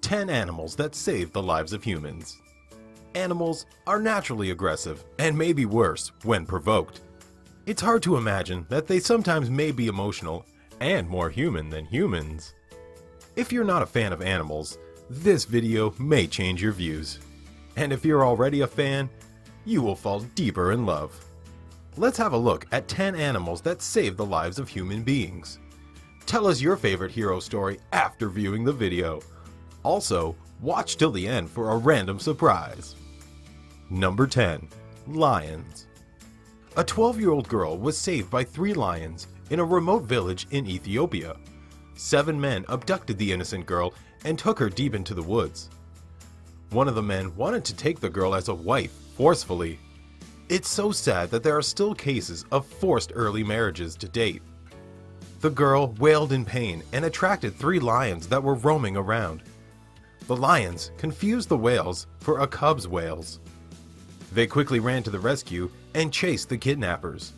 10 animals that save the lives of humans. Animals are naturally aggressive and may be worse when provoked. It's hard to imagine that they sometimes may be emotional and more human than humans. If you're not a fan of animals, this video may change your views. And if you're already a fan, you will fall deeper in love. Let's have a look at 10 animals that save the lives of human beings. Tell us your favorite hero story after viewing the video. Also, watch till the end for a random surprise. Number 10. Lions. A 12-year-old girl was saved by 3 lions in a remote village in Ethiopia. 7 men abducted the innocent girl and took her deep into the woods. One of the men wanted to take the girl as a wife forcefully. It's so sad that there are still cases of forced early marriages to date. The girl wailed in pain and attracted 3 lions that were roaming around. The lions confused the whales for a cub's whales. They quickly ran to the rescue and chased the kidnappers.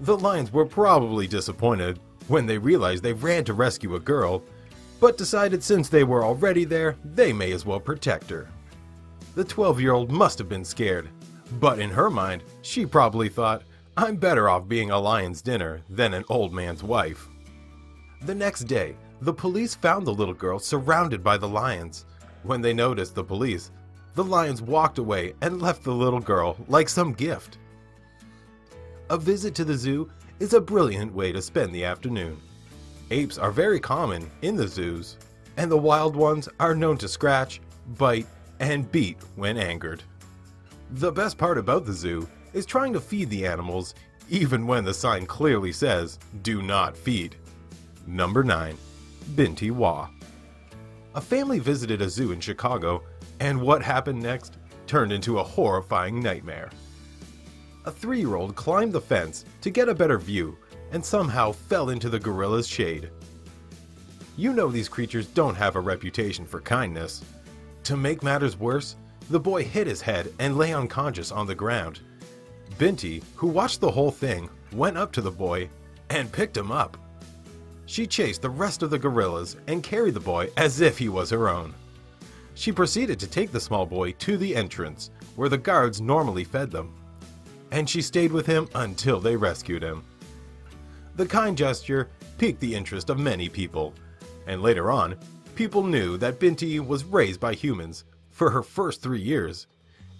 The lions were probably disappointed when they realized they ran to rescue a girl, but decided since they were already there, they may as well protect her. The 12-year-old must have been scared, but in her mind, she probably thought, I'm better off being a lion's dinner than an old man's wife. The next day, the police found the little girl surrounded by the lions. When they noticed the police, the lions walked away and left the little girl like some gift. A visit to the zoo is a brilliant way to spend the afternoon. Apes are very common in the zoos, and the wild ones are known to scratch, bite, and beat when angered. The best part about the zoo is trying to feed the animals even when the sign clearly says, "Do not feed." Number 9. Binti Wa. A family visited a zoo in Chicago, and what happened next turned into a horrifying nightmare. A 3-year-old climbed the fence to get a better view and somehow fell into the gorilla's shade. You know these creatures don't have a reputation for kindness. To make matters worse, the boy hit his head and lay unconscious on the ground. Binti, who watched the whole thing, went up to the boy and picked him up. She chased the rest of the gorillas and carried the boy as if he was her own. She proceeded to take the small boy to the entrance, where the guards normally fed them. And she stayed with him until they rescued him. The kind gesture piqued the interest of many people, and later on, people knew that Binti was raised by humans for her first 3 years.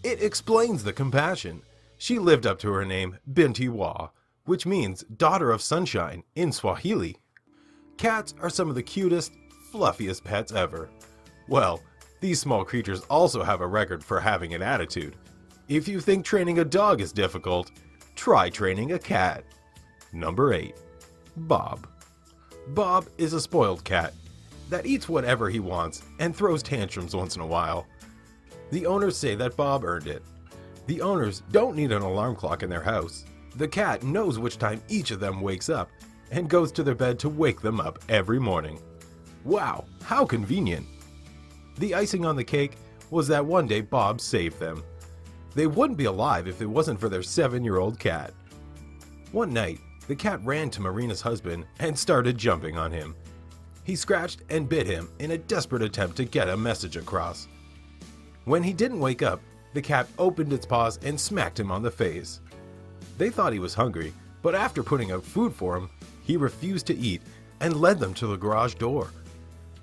It explains the compassion. She lived up to her name, Binti Wa, which means daughter of sunshine in Swahili. Cats are some of the cutest, fluffiest pets ever. Well, these small creatures also have a record for having an attitude. If you think training a dog is difficult, try training a cat. Number 8. Bob. Bob is a spoiled cat that eats whatever he wants and throws tantrums once in a while. The owners say that Bob earned it. The owners don't need an alarm clock in their house. The cat knows which time each of them wakes up and goes to their bed to wake them up every morning. Wow, how convenient! The icing on the cake was that one day Bob saved them. They wouldn't be alive if it wasn't for their 7-year-old cat. One night, the cat ran to Marina's husband and started jumping on him. He scratched and bit him in a desperate attempt to get a message across. When he didn't wake up, the cat opened its paws and smacked him on the face. They thought he was hungry, but after putting out food for him, he refused to eat and led them to the garage door.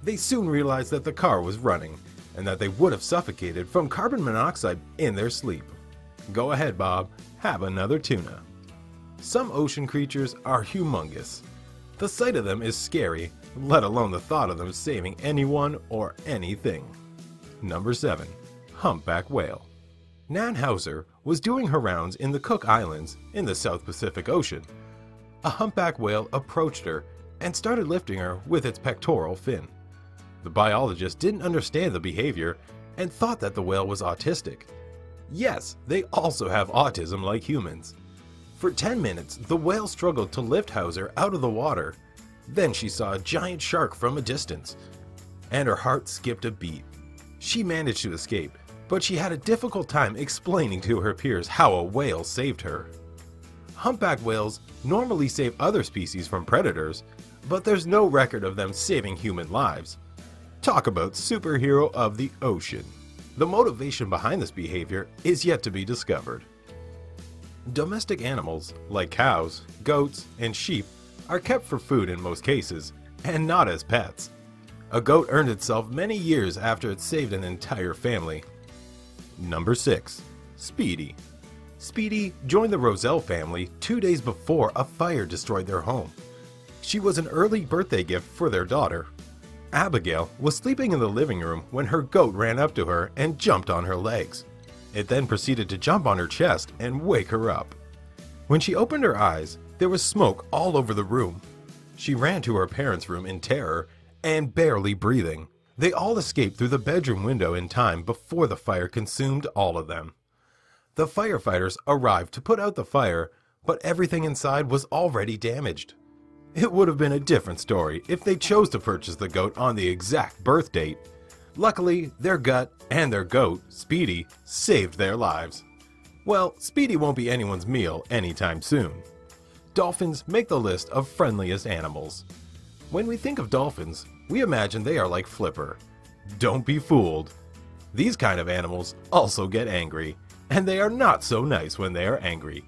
They soon realized that the car was running and that they would have suffocated from carbon monoxide in their sleep. Go ahead, Bob, have another tuna. Some ocean creatures are humongous. The sight of them is scary, let alone the thought of them saving anyone or anything. Number 7. Humpback whale. Nan Hauser was doing her rounds in the Cook Islands in the South Pacific Ocean. A humpback whale approached her and started lifting her with its pectoral fin. The biologist didn't understand the behavior and thought that the whale was autistic. Yes, they also have autism like humans. For 10 minutes, the whale struggled to lift Hauser out of the water. Then she saw a giant shark from a distance, and her heart skipped a beat. She managed to escape, but she had a difficult time explaining to her peers how a whale saved her. Humpback whales normally save other species from predators, but there's no record of them saving human lives. Talk about superhero of the ocean. The motivation behind this behavior is yet to be discovered. Domestic animals, like cows, goats, and sheep, are kept for food in most cases, and not as pets. A goat earned itself many years after it saved an entire family. Number 6. Speedy. Speedy joined the Roselle family 2 days before a fire destroyed their home. She was an early birthday gift for their daughter. Abigail was sleeping in the living room when her goat ran up to her and jumped on her legs. It then proceeded to jump on her chest and wake her up. When she opened her eyes, there was smoke all over the room. She ran to her parents' room in terror and barely breathing. They all escaped through the bedroom window in time before the fire consumed all of them. The firefighters arrived to put out the fire, but everything inside was already damaged. It would have been a different story if they chose to purchase the goat on the exact birth date. Luckily, their gut and their goat, Speedy, saved their lives. Well, Speedy won't be anyone's meal anytime soon. Dolphins make the list of friendliest animals. When we think of dolphins, we imagine they are like Flipper. Don't be fooled. These kind of animals also get angry, and they are not so nice when they are angry.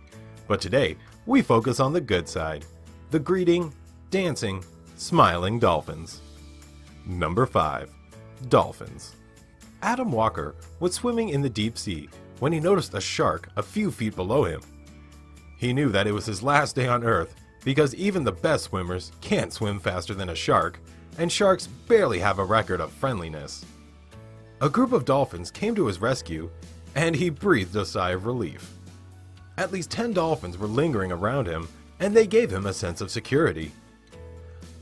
But today, we focus on the good side. The greeting, dancing, smiling dolphins. Number 5. Dolphins. Adam Walker was swimming in the deep sea when he noticed a shark a few feet below him. He knew that it was his last day on Earth because even the best swimmers can't swim faster than a shark, and sharks barely have a record of friendliness. A group of dolphins came to his rescue, and he breathed a sigh of relief. At least 10 dolphins were lingering around him, and they gave him a sense of security.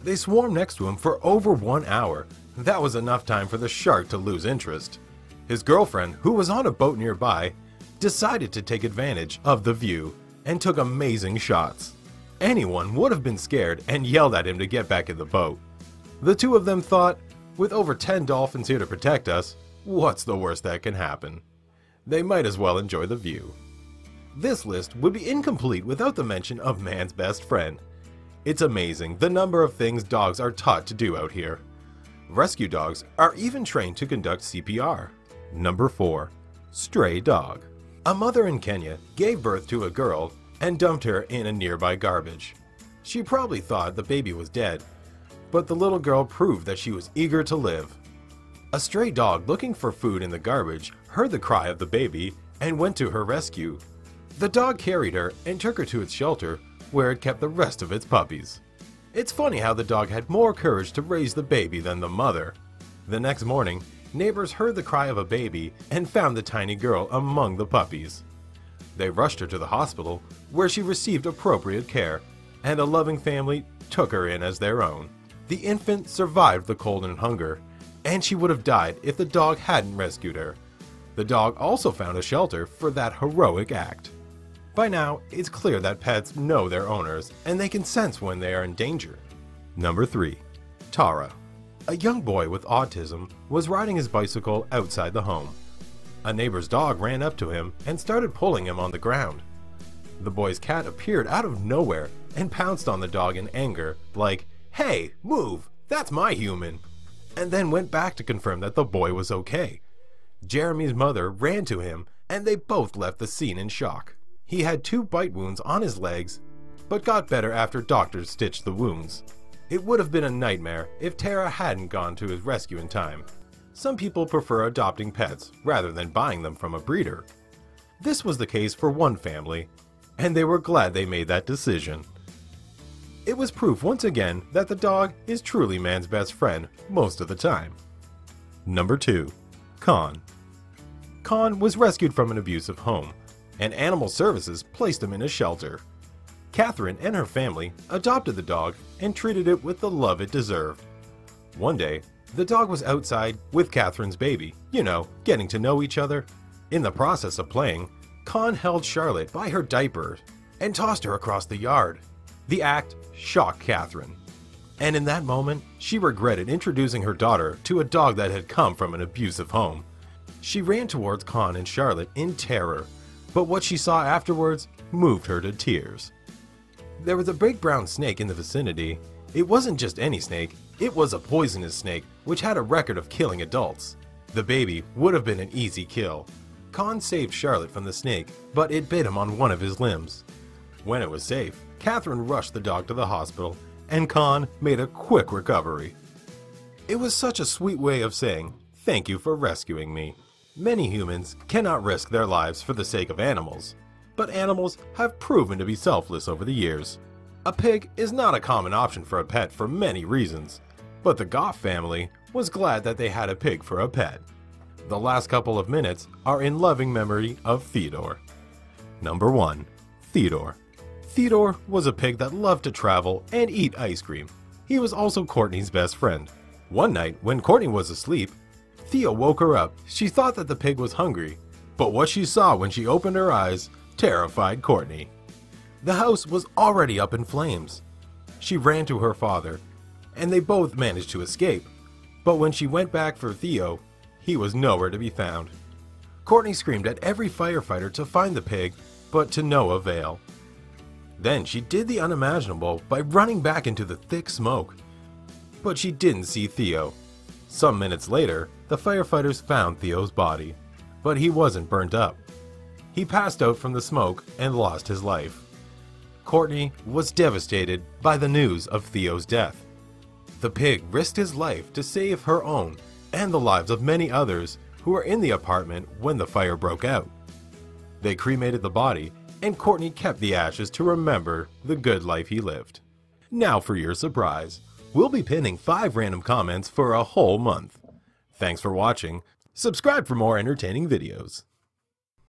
They swarmed next to him for over 1 hour. That was enough time for the shark to lose interest. His girlfriend, who was on a boat nearby, decided to take advantage of the view and took amazing shots. Anyone would have been scared and yelled at him to get back in the boat. The two of them thought, with over 10 dolphins here to protect us, what's the worst that can happen? They might as well enjoy the view. This list would be incomplete without the mention of man's best friend. It's amazing the number of things dogs are taught to do out here. Rescue dogs are even trained to conduct CPR. Number 4. Stray dog. A mother in Kenya gave birth to a girl and dumped her in a nearby garbage. She probably thought the baby was dead, but the little girl proved that she was eager to live. A stray dog looking for food in the garbage heard the cry of the baby and went to her rescue. The dog carried her and took her to its shelter, where it kept the rest of its puppies. It's funny how the dog had more courage to raise the baby than the mother. The next morning, neighbors heard the cry of a baby and found the tiny girl among the puppies. They rushed her to the hospital, where she received appropriate care, and a loving family took her in as their own. The infant survived the cold and hunger, and she would have died if the dog hadn't rescued her. The dog also found a shelter for that heroic act. By now, it's clear that pets know their owners, and they can sense when they are in danger. Number 3. Tara. A young boy with autism was riding his bicycle outside the home. A neighbor's dog ran up to him and started pulling him on the ground. The boy's cat appeared out of nowhere and pounced on the dog in anger, like, "Hey, move, that's my human," and then went back to confirm that the boy was okay. Jeremy's mother ran to him, and they both left the scene in shock. He had 2 bite wounds on his legs, but got better after doctors stitched the wounds. It would have been a nightmare if Tara hadn't gone to his rescue in time. Some people prefer adopting pets rather than buying them from a breeder. This was the case for one family, and they were glad they made that decision. It was proof once again that the dog is truly man's best friend most of the time. Number 2. Khan. Khan was rescued from an abusive home, and Animal Services placed him in a shelter. Catherine and her family adopted the dog and treated it with the love it deserved. One day, the dog was outside with Catherine's baby, getting to know each other. In the process of playing, Khan held Charlotte by her diaper and tossed her across the yard. The act shocked Catherine, and in that moment, she regretted introducing her daughter to a dog that had come from an abusive home. She ran towards Khan and Charlotte in terror, but what she saw afterwards moved her to tears. There was a big brown snake in the vicinity. It wasn't just any snake, It was a poisonous snake which had a record of killing adults. The baby would have been an easy kill. Con saved Charlotte from the snake, but it bit him on one of his limbs. When it was safe, Catherine rushed the dog to the hospital, and Con made a quick recovery. It was such a sweet way of saying, "Thank you for rescuing me." Many humans cannot risk their lives for the sake of animals, but animals have proven to be selfless over the years. A pig is not a common option for a pet for many reasons, but the Goff family was glad that they had a pig for a pet. The last couple of minutes are in loving memory of Theodore. Number 1. Theodore. Theodore was a pig that loved to travel and eat ice cream. He was also Courtney's best friend. One night, when Courtney was asleep, Theo woke her up. She thought that the pig was hungry, but what she saw when she opened her eyes terrified Courtney. The house was already up in flames. She ran to her father, and they both managed to escape. But when she went back for Theo, he was nowhere to be found. Courtney screamed at every firefighter to find the pig, but to no avail. Then she did the unimaginable by running back into the thick smoke. But she didn't see Theo. Some minutes later, the firefighters found Theo's body, but he wasn't burnt up. He passed out from the smoke and lost his life. Courtney was devastated by the news of Theo's death. The pig risked his life to save her own and the lives of many others who were in the apartment when the fire broke out. They cremated the body, and Courtney kept the ashes to remember the good life he lived. Now for your surprise. We'll be pinning 5 random comments for a whole month. Thanks for watching. Subscribe for more entertaining videos.